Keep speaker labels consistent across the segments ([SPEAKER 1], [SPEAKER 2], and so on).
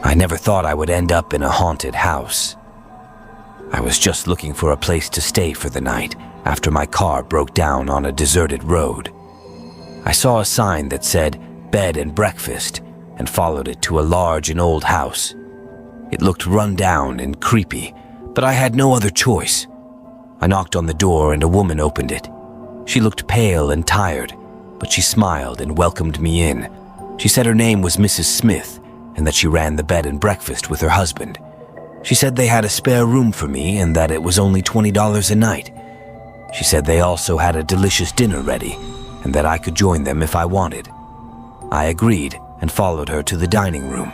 [SPEAKER 1] I never thought I would end up in a haunted house. I was just looking for a place to stay for the night after my car broke down on a deserted road. I saw a sign that said bed and breakfast and followed it to a large and old house. It looked run down and creepy, but I had no other choice. I knocked on the door and a woman opened it. She looked pale and tired, but she smiled and welcomed me in. She said her name was Mrs. Smith and that she ran the bed and breakfast with her husband. She said they had a spare room for me and that it was only $20 a night. She said they also had a delicious dinner ready and that I could join them if I wanted. I agreed and followed her to the dining room.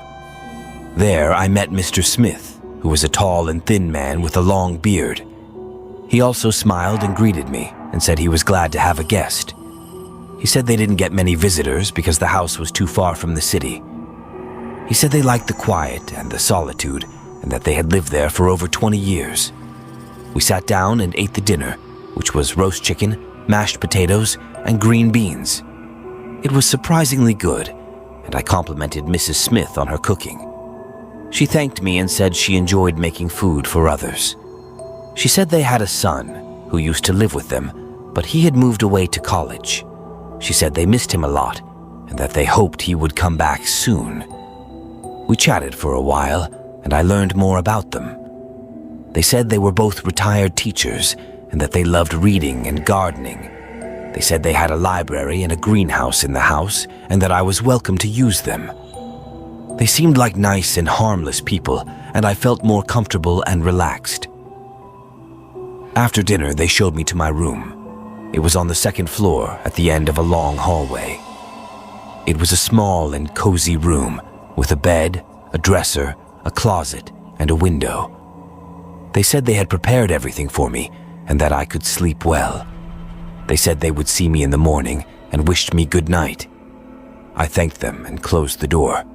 [SPEAKER 1] There I met Mr. Smith, who was a tall and thin man with a long beard. He also smiled and greeted me and said he was glad to have a guest. He said they didn't get many visitors because the house was too far from the city. He said they liked the quiet and the solitude and that they had lived there for over 20 years. We sat down and ate the dinner, which was roast chicken, mashed potatoes, and green beans. It was surprisingly good, and I complimented Mrs. Smith on her cooking. She thanked me and said she enjoyed making food for others. She said they had a son who used to live with them, but he had moved away to college. She said they missed him a lot and that they hoped he would come back soon. We chatted for a while, and I learned more about them. They said they were both retired teachers and that they loved reading and gardening. They said they had a library and a greenhouse in the house and that I was welcome to use them. They seemed like nice and harmless people, and I felt more comfortable and relaxed. After dinner, they showed me to my room. It was on the second floor at the end of a long hallway. It was a small and cozy room with a bed, a dresser, a closet, and a window. They said they had prepared everything for me and that I could sleep well. They said they would see me in the morning and wished me good night. I thanked them and closed the door.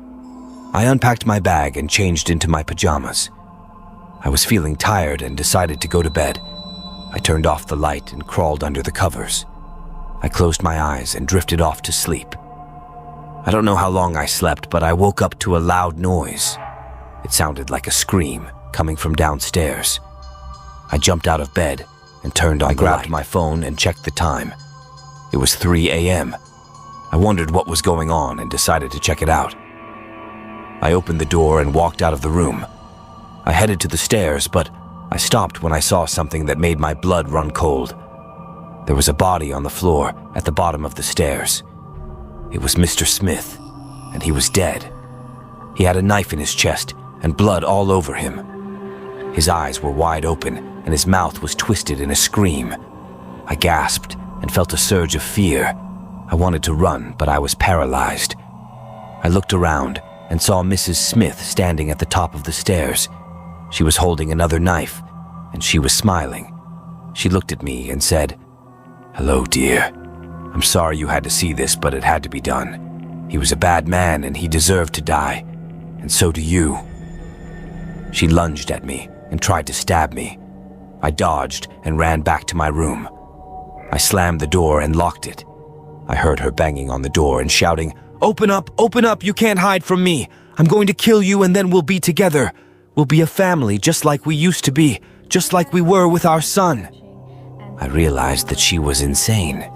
[SPEAKER 1] I unpacked my bag and changed into my pajamas. I was feeling tired and decided to go to bed. I turned off the light and crawled under the covers. I closed my eyes and drifted off to sleep. I don't know how long I slept, but I woke up to a loud noise. It sounded like a scream coming from downstairs. I jumped out of bed and turned on the light. I grabbed my phone and checked the time. It was 3 a.m. I wondered what was going on and decided to check it out. I opened the door and walked out of the room. I headed to the stairs, but I stopped when I saw something that made my blood run cold. There was a body on the floor at the bottom of the stairs. It was Mr. Smith, and he was dead. He had a knife in his chest and blood all over him. His eyes were wide open, and his mouth was twisted in a scream. I gasped and felt a surge of fear. I wanted to run, but I was paralyzed. I looked around and saw Mrs. Smith standing at the top of the stairs. She was holding another knife, and she was smiling. She looked at me and said, "Hello, dear. I'm sorry you had to see this, but it had to be done. He was a bad man and he deserved to die, and so do you." She lunged at me and tried to stab me. I dodged and ran back to my room. I slammed the door and locked it. I heard her banging on the door and shouting, open up, you can't hide from me. I'm going to kill you and then we'll be together. We'll be a family just like we used to be, just like we were with our son." I realized that she was insane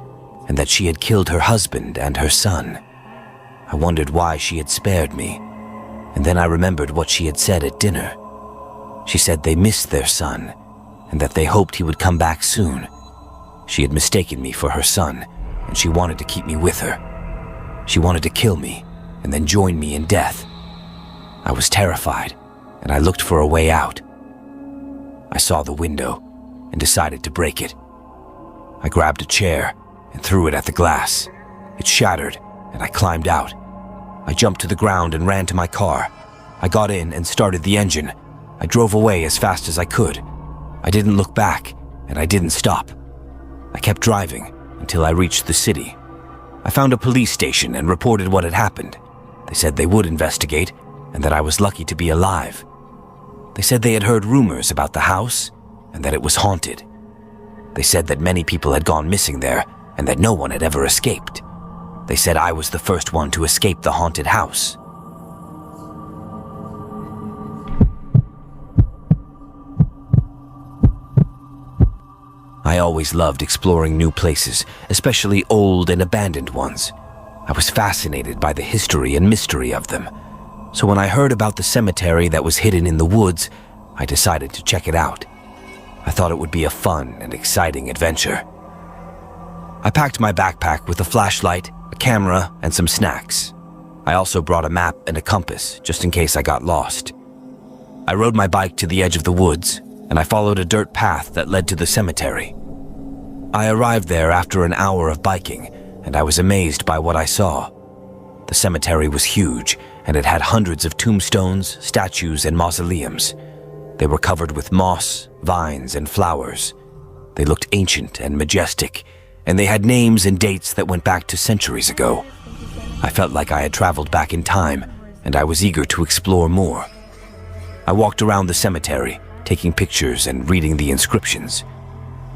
[SPEAKER 1] and that she had killed her husband and her son. I wondered why she had spared me, and then I remembered what she had said at dinner. She said they missed their son and that they hoped he would come back soon. She had mistaken me for her son, and she wanted to keep me with her. She wanted to kill me and then join me in death. I was terrified, and I looked for a way out. I saw the window and decided to break it. I grabbed a chair and threw it at the glass. It shattered, and I climbed out. I jumped to the ground and ran to my car. I got in and started the engine. I drove away as fast as I could. I didn't look back, and I didn't stop. I kept driving until I reached the city. I found a police station and reported what had happened. They said they would investigate and that I was lucky to be alive. They said they had heard rumors about the house and that it was haunted. They said that many people had gone missing there and that no one had ever escaped. They said I was the first one to escape the haunted house. I always loved exploring new places, especially old and abandoned ones. I was fascinated by the history and mystery of them. So when I heard about the cemetery that was hidden in the woods, I decided to check it out. I thought it would be a fun and exciting adventure. I packed my backpack with a flashlight, a camera, and some snacks. I also brought a map and a compass, just in case I got lost. I rode my bike to the edge of the woods, and I followed a dirt path that led to the cemetery. I arrived there after an hour of biking, and I was amazed by what I saw. The cemetery was huge, and it had hundreds of tombstones, statues, and mausoleums. They were covered with moss, vines, and flowers. They looked ancient and majestic, and they had names and dates that went back to centuries ago. I felt like I had traveled back in time, and I was eager to explore more. I walked around the cemetery, taking pictures and reading the inscriptions.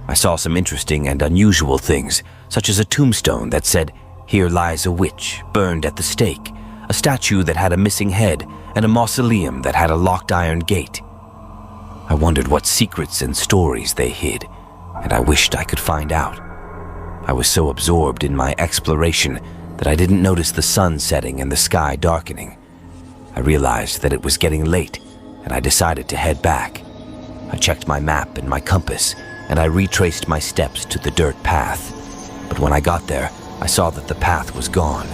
[SPEAKER 1] I saw some interesting and unusual things, such as a tombstone that said, "Here lies a witch, burned at the stake," a statue that had a missing head, and a mausoleum that had a locked iron gate. I wondered what secrets and stories they hid, and I wished I could find out. I was so absorbed in my exploration that I didn't notice the sun setting and the sky darkening. I realized that it was getting late, and I decided to head back. I checked my map and my compass, and I retraced my steps to the dirt path. But when I got there, I saw that the path was gone.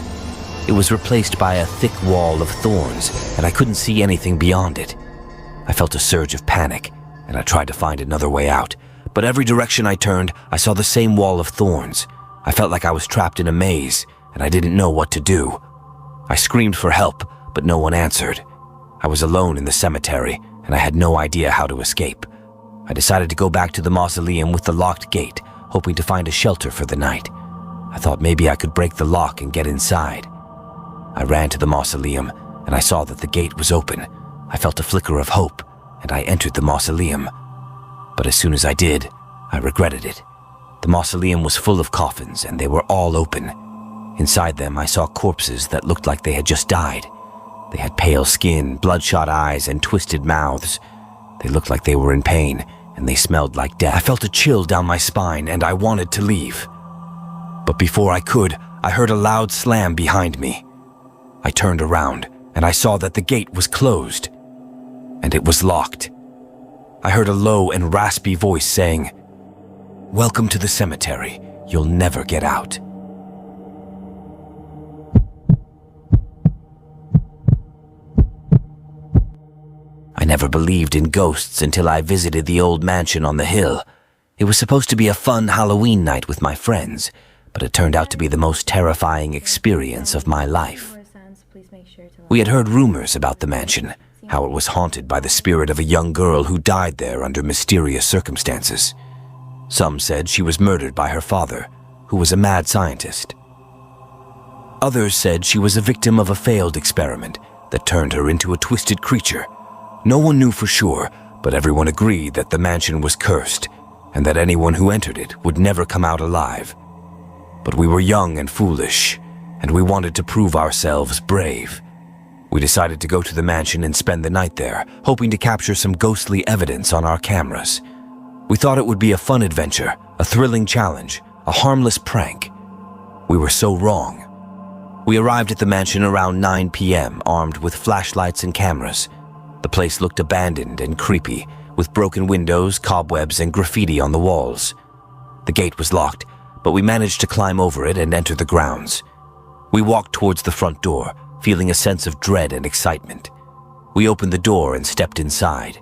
[SPEAKER 1] It was replaced by a thick wall of thorns, and I couldn't see anything beyond it. I felt a surge of panic, and I tried to find another way out. But every direction I turned, I saw the same wall of thorns. I felt like I was trapped in a maze, and I didn't know what to do. I screamed for help, but no one answered. I was alone in the cemetery, and I had no idea how to escape. I decided to go back to the mausoleum with the locked gate, hoping to find a shelter for the night. I thought maybe I could break the lock and get inside. I ran to the mausoleum, and I saw that the gate was open. I felt a flicker of hope, and I entered the mausoleum. But as soon as I did, I regretted it. The mausoleum was full of coffins, and they were all open. Inside them, I saw corpses that looked like they had just died. They had pale skin, bloodshot eyes, and twisted mouths. They looked like they were in pain, and they smelled like death. I felt a chill down my spine, and I wanted to leave. But before I could, I heard a loud slam behind me. I turned around, and I saw that the gate was closed, and it was locked. I heard a low and raspy voice saying, "Welcome to the cemetery. You'll never get out." I never believed in ghosts until I visited the old mansion on the hill. It was supposed to be a fun Halloween night with my friends, but it turned out to be the most terrifying experience of my life. We had heard rumors about the mansion, how it was haunted by the spirit of a young girl who died there under mysterious circumstances. Some said she was murdered by her father, who was a mad scientist. Others said she was a victim of a failed experiment that turned her into a twisted creature. No one knew for sure, but everyone agreed that the mansion was cursed, and that anyone who entered it would never come out alive. But we were young and foolish, and we wanted to prove ourselves brave. We decided to go to the mansion and spend the night there, hoping to capture some ghostly evidence on our cameras. We thought it would be a fun adventure, a thrilling challenge, a harmless prank. We were so wrong. We arrived at the mansion around 9 p.m., armed with flashlights and cameras. The place looked abandoned and creepy, with broken windows, cobwebs, and graffiti on the walls. The gate was locked, but we managed to climb over it and enter the grounds. We walked towards the front door, feeling a sense of dread and excitement. We opened the door and stepped inside.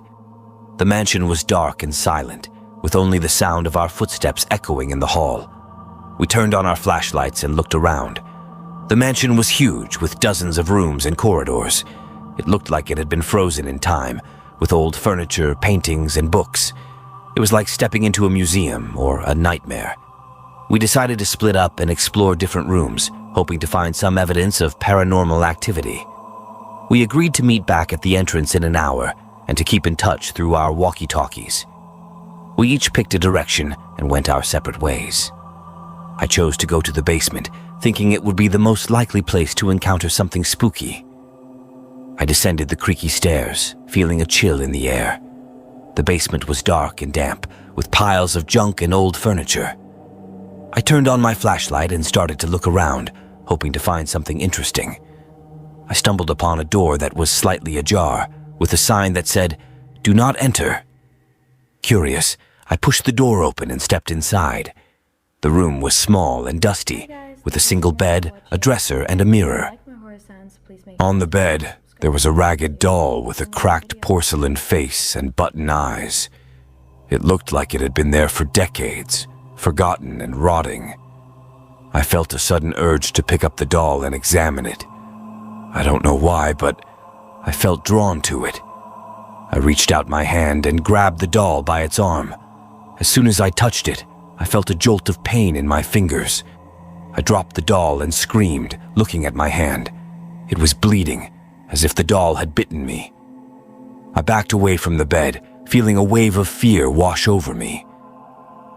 [SPEAKER 1] The mansion was dark and silent, with only the sound of our footsteps echoing in the hall. We turned on our flashlights and looked around. The mansion was huge, with dozens of rooms and corridors. It looked like it had been frozen in time, with old furniture, paintings, and books. It was like stepping into a museum or a nightmare. We decided to split up and explore different rooms, hoping to find some evidence of paranormal activity. We agreed to meet back at the entrance in an hour and to keep in touch through our walkie-talkies. We each picked a direction and went our separate ways. I chose to go to the basement, thinking it would be the most likely place to encounter something spooky. I descended the creaky stairs, feeling a chill in the air. The basement was dark and damp, with piles of junk and old furniture. I turned on my flashlight and started to look around, hoping to find something interesting. I stumbled upon a door that was slightly ajar, with a sign that said, "Do not enter." Curious, I pushed the door open and stepped inside. The room was small and dusty, with a single bed, a dresser, and a mirror. On the bed, there was a ragged doll with a cracked porcelain face and button eyes. It looked like it had been there for decades, forgotten and rotting. I felt a sudden urge to pick up the doll and examine it. I don't know why, but I felt drawn to it. I reached out my hand and grabbed the doll by its arm. As soon as I touched it, I felt a jolt of pain in my fingers. I dropped the doll and screamed, looking at my hand. It was bleeding, as if the doll had bitten me. I backed away from the bed, feeling a wave of fear wash over me.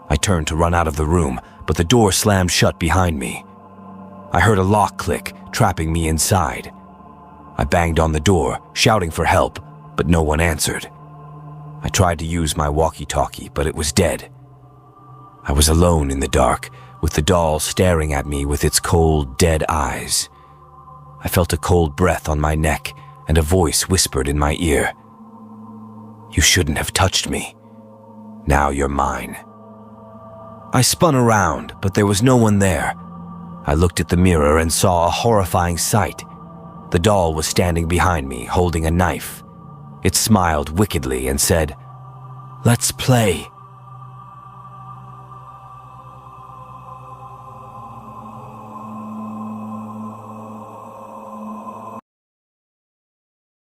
[SPEAKER 1] I turned to run out of the room, but the door slammed shut behind me. I heard a lock click, trapping me inside. I banged on the door, shouting for help, but no one answered. I tried to use my walkie-talkie, but it was dead. I was alone in the dark, with the doll staring at me with its cold, dead eyes. I felt a cold breath on my neck, and a voice whispered in my ear, "You shouldn't have touched me. Now you're mine." I spun around, but there was no one there. I looked at the mirror and saw a horrifying sight. The doll was standing behind me, holding a knife. It smiled wickedly and said, "Let's play."